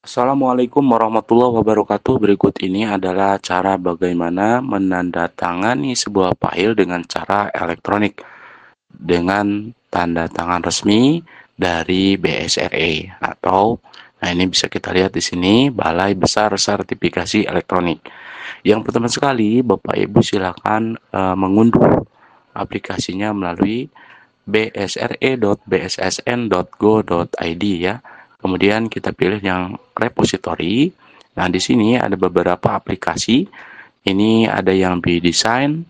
Assalamualaikum warahmatullahi wabarakatuh. Berikut ini adalah cara bagaimana menandatangani sebuah file dengan cara elektronik dengan tanda tangan resmi dari BSRE atau nah ini bisa kita lihat di sini Balai Besar Sertifikasi Elektronik. Yang pertama sekali Bapak Ibu silakan mengunduh aplikasinya melalui bsre.bssn.go.id ya. Kemudian kita pilih yang repository. Nah, di sini ada beberapa aplikasi. Ini ada yang Bsign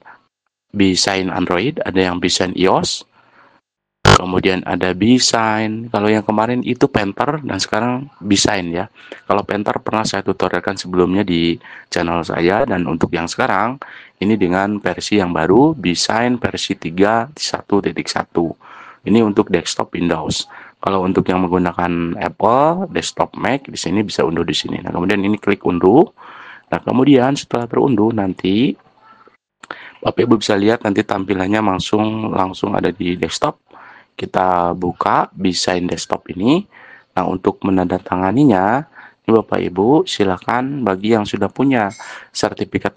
Android, ada yang Bsign iOS, kemudian ada Bsign. Kalau yang kemarin itu Painter dan sekarang Bsign ya. Kalau Painter pernah saya tutorialkan sebelumnya di channel saya, dan untuk yang sekarang ini dengan versi yang baru Bsign versi 3.1.1. Ini untuk desktop Windows. Kalau untuk yang menggunakan Apple desktop Mac di sini bisa unduh di sini. Nah, kemudian ini klik unduh. Nah, kemudian setelah terunduh nanti Bapak Ibu bisa lihat nanti tampilannya langsung ada di desktop. Kita buka Bsign desktop ini. Nah, untuk menandatanganinya, ini Bapak Ibu silakan bagi yang sudah punya sertifikat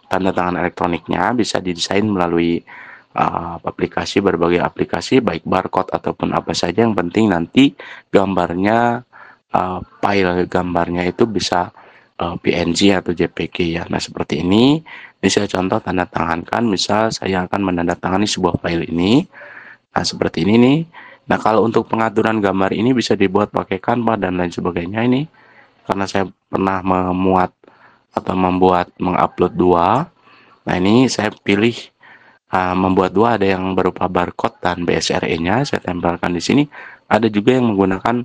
tanda tangan elektroniknya bisa didesain melalui berbagai aplikasi baik barcode ataupun apa saja, yang penting nanti gambarnya file gambarnya itu bisa PNG atau JPG ya. Nah, seperti ini saya contoh tanda tangankan, misal saya akan menandatangani sebuah file ini. Nah, seperti ini nih. Nah, kalau untuk pengaturan gambar ini bisa dibuat pakai Canva dan lain sebagainya ini. Karena saya pernah mengupload dua. Nah, ini saya pilih membuat dua, ada yang berupa barcode dan BSRE-nya saya tempelkan di sini. Ada juga yang menggunakan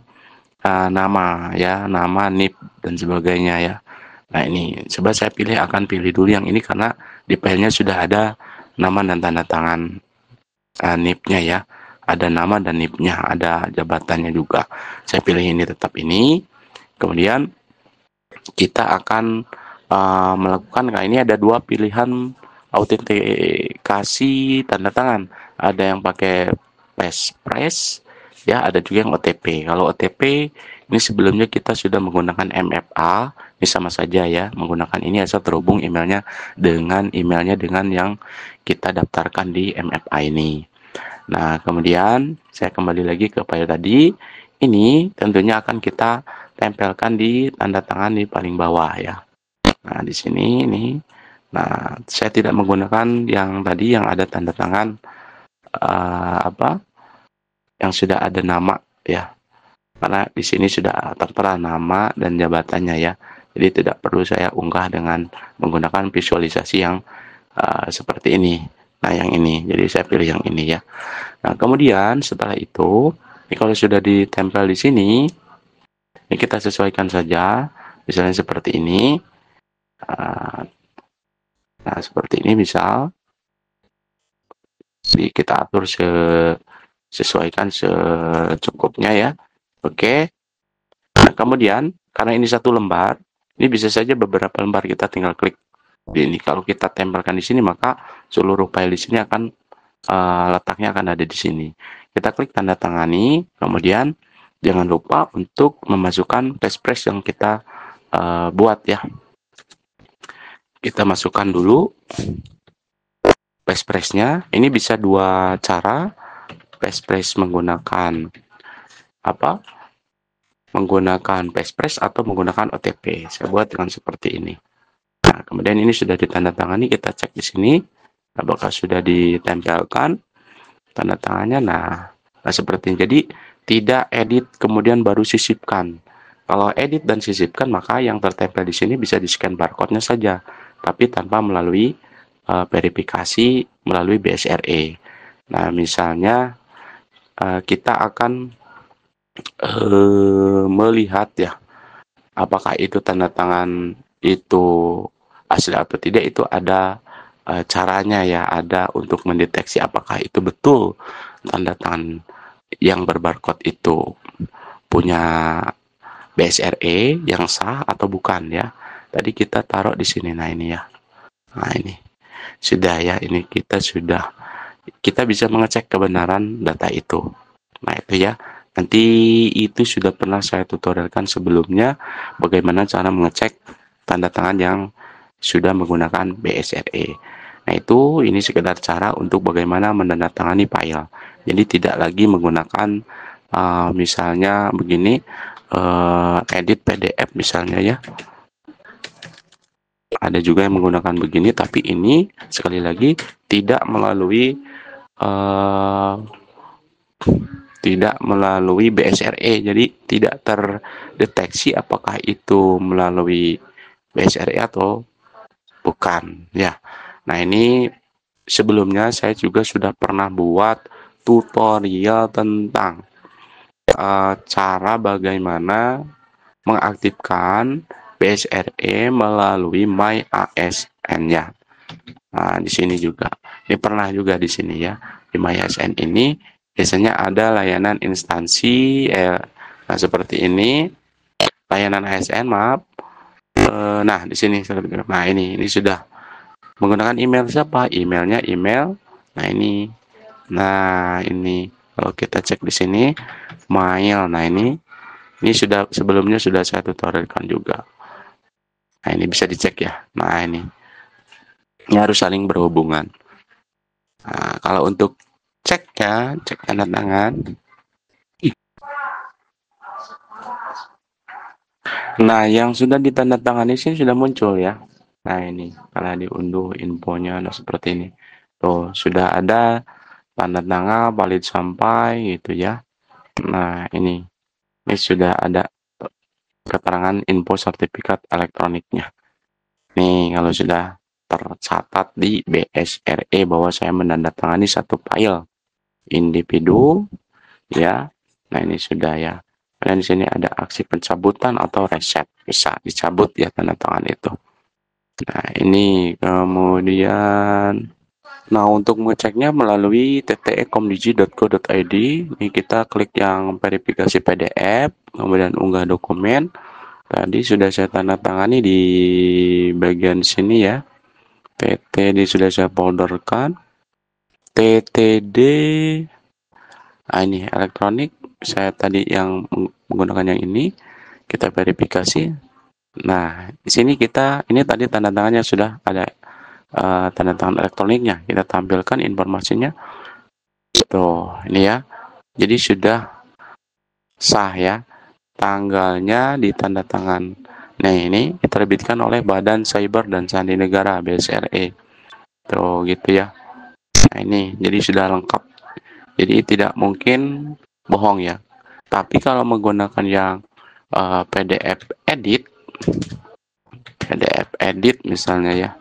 nama ya, nama NIP dan sebagainya ya. Nah, ini coba saya akan pilih dulu yang ini karena di filenya sudah ada nama dan tanda tangan NIP-nya ya. Ada nama dan NIP-nya, ada jabatannya juga. Saya pilih ini, tetap ini. Kemudian kita akan melakukan, nah ini ada dua pilihan autentikasi tanda tangan. Ada yang pakai passphrase ya, ada juga yang OTP. Kalau OTP ini sebelumnya kita sudah menggunakan MFA, ini sama saja ya, menggunakan ini asal terhubung emailnya dengan yang kita daftarkan di MFA ini. Nah, kemudian saya kembali lagi ke file tadi. Ini tentunya akan kita tempelkan di tanda tangan di paling bawah ya. Nah, di sini ini. Nah, saya tidak menggunakan yang tadi yang ada tanda tangan yang sudah ada nama ya. Karena di sini sudah tertera nama dan jabatannya ya. Jadi tidak perlu saya unggah dengan menggunakan visualisasi yang seperti ini. Nah, yang ini. Jadi saya pilih yang ini ya. Nah, kemudian setelah itu, ini kalau sudah ditempel di sini, ini kita sesuaikan saja. Misalnya seperti ini. Nah, seperti ini misal. Kita atur sesuaikan secukupnya ya. Oke. Nah, kemudian karena ini satu lembar, ini bisa saja beberapa lembar, kita tinggal klik di ini. Kalau kita tempelkan di sini, maka seluruh file di sini akan letaknya akan ada di sini. Kita klik tanda tangani, kemudian jangan lupa untuk memasukkan passphrase yang kita buat ya. Kita masukkan dulu passphrase-nya. Ini bisa dua cara. Passphrase menggunakan menggunakan passphrase atau menggunakan OTP. Saya buat dengan seperti ini. Nah, kemudian ini sudah ditandatangani, kita cek di sini apakah sudah ditempelkan tanda tangannya. Nah, seperti ini. Jadi tidak edit kemudian baru sisipkan. Kalau edit dan sisipkan, maka yang tertempel di sini bisa di-scan barcode-nya saja, tapi tanpa melalui verifikasi melalui BSRE. Nah, misalnya kita akan melihat ya, apakah itu tanda tangan itu asli atau tidak, itu ada caranya ya, ada untuk mendeteksi apakah itu betul tanda tangan yang berbarcode itu punya BSRE yang sah atau bukan ya. Tadi kita taruh di sini, nah ini ya. Nah, ini sudah ya, ini kita bisa mengecek kebenaran data itu. Nah, itu ya. Nanti itu sudah pernah saya tutorialkan sebelumnya bagaimana cara mengecek tanda tangan yang sudah menggunakan BSRE. Nah, ini sekedar cara untuk bagaimana menandatangani file. Jadi tidak lagi menggunakan misalnya begini, edit PDF misalnya ya. Ada juga yang menggunakan begini, tapi ini sekali lagi tidak melalui BSRE, jadi tidak terdeteksi apakah itu melalui BSRE atau bukan ya. Nah, ini sebelumnya saya juga sudah pernah buat tutorial tentang cara bagaimana mengaktifkan BSRE melalui My ASN ya. Nah, di sini juga. Ini pernah juga di sini ya. Di My ASN ini biasanya ada layanan instansi nah, seperti ini. Layanan ASN, maaf. Nah, di sini. Nah, ini sudah menggunakan email siapa? Emailnya email. Nah, ini. Nah, ini kalau kita cek di sini mail. Nah, ini sudah sebelumnya sudah saya tutorialkan juga. Nah, ini bisa dicek ya. Nah, ini harus saling berhubungan. Nah, kalau untuk ceknya, cek tanda tangan. Nah, yang sudah ditandatangani sini sudah muncul ya. Nah, ini kalau diunduh infonya nah seperti ini. Tuh, sudah ada tanda tangan valid sampai gitu ya. Nah, ini sudah ada keterangan info sertifikat elektroniknya. Nih, kalau sudah tercatat di BSRE bahwa saya menandatangani satu file individu ya. Nah, ini sudah ya. Dan di sini ada aksi pencabutan atau reset, bisa dicabut ya tanda tangan itu. Nah, ini kemudian untuk mengeceknya melalui tte.komdigi.go.id. Ini kita klik yang verifikasi PDF, kemudian unggah dokumen. Tadi sudah saya tanda tangani di bagian sini ya. PT sudah saya folderkan. TTD. Nah, ini elektronik. Saya tadi yang menggunakan yang ini. Kita verifikasi. Nah, di sini ini tadi tanda tangannya sudah ada tanda tangan elektroniknya. Kita tampilkan informasinya. Tuh, ini ya. Jadi sudah sah ya. Tanggalnya di tanda tangan. Nah, ini diterbitkan oleh Badan Cyber dan Sandi Negara BSRE. Tuh, gitu ya. Nah, ini jadi sudah lengkap. Jadi tidak mungkin bohong ya. Tapi kalau menggunakan yang PDF edit misalnya ya,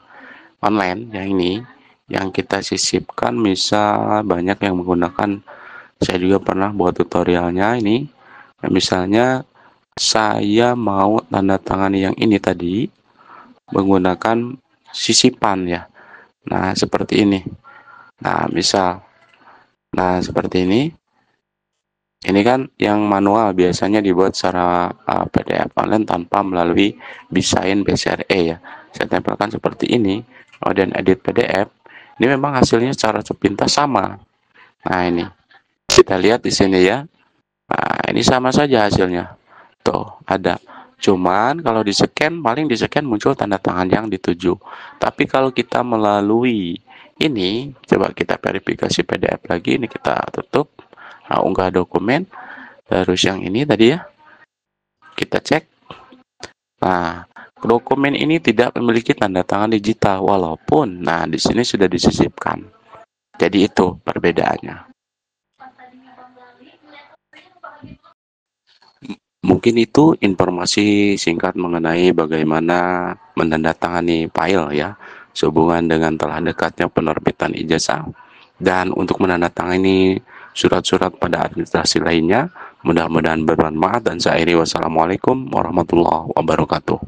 online yang ini yang kita sisipkan, misal banyak yang menggunakan, saya juga pernah buat tutorialnya ini. Misalnya saya mau tanda tangan yang ini tadi menggunakan sisipan ya. Nah, seperti ini. Nah, misal seperti ini. Ini kan yang manual biasanya dibuat secara PDF online tanpa melalui desain BSRE ya. Saya tempelkan seperti ini, kemudian edit PDF. Ini memang hasilnya secara sepintas sama. Nah, ini kita lihat di sini ya. Nah, ini sama saja hasilnya. Tuh, ada. Cuman kalau di scan, paling di scan muncul tanda tangan yang dituju. Tapi kalau kita melalui ini, coba kita verifikasi PDF lagi. Ini kita tutup. Nah, unggah dokumen. Terus yang ini tadi ya. Kita cek. Nah, dokumen ini tidak memiliki tanda tangan digital. Walaupun, nah di sini sudah disisipkan. Jadi itu perbedaannya. Mungkin itu informasi singkat mengenai bagaimana menandatangani file ya, sehubungan dengan telah dekatnya penerbitan ijazah. Dan untuk menandatangani surat-surat pada administrasi lainnya, mudah-mudahan bermanfaat dan saya akhiri wassalamualaikum warahmatullahi wabarakatuh.